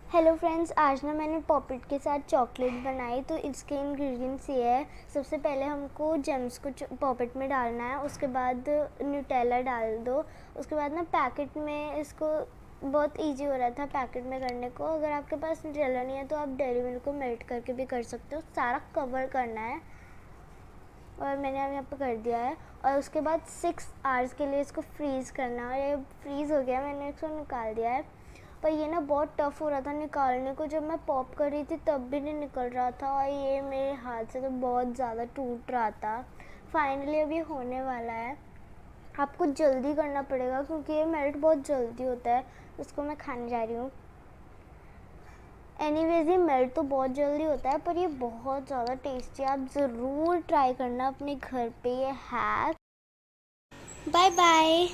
Hello friends, आज ना मैंने पॉपिट के साथ चॉकलेट बनाई। तो इसके इंग्रेडिएंट्स ये है। सबसे पहले हमको जेम्स को पॉपिट में डालना है, उसके बाद न्यूटेला डाल दो। उसके बाद ना पैकेट में इसको बहुत इजी हो रहा था पैकेट में करने को। अगर आपके पास न्यूटेला नहीं है तो आप डेयरी मिल्क को मेल्ट करके भी कर सकते हो। सारा कवर करना है और मैंने अब यहाँ पर कर दिया है। और उसके बाद 6 आवर्स के लिए इसको फ्रीज़ करना है। और ये फ्रीज़ हो गया, मैंने इसको निकाल दिया है। पर ये ना बहुत टफ़ हो रहा था निकालने को। जब मैं पॉप कर रही थी तब भी नहीं निकल रहा था और ये मेरे हाथ से तो बहुत ज़्यादा टूट रहा था। फाइनली अभी होने वाला है। आपको जल्दी करना पड़ेगा क्योंकि ये मेल्ट बहुत जल्दी होता है। इसको मैं खाने जा रही हूँ। एनीवेज ये मेल्ट तो बहुत जल्दी होता है पर ये बहुत ज़्यादा टेस्टी है। आप ज़रूर ट्राई करना अपने घर पे ये हैक। Bye bye.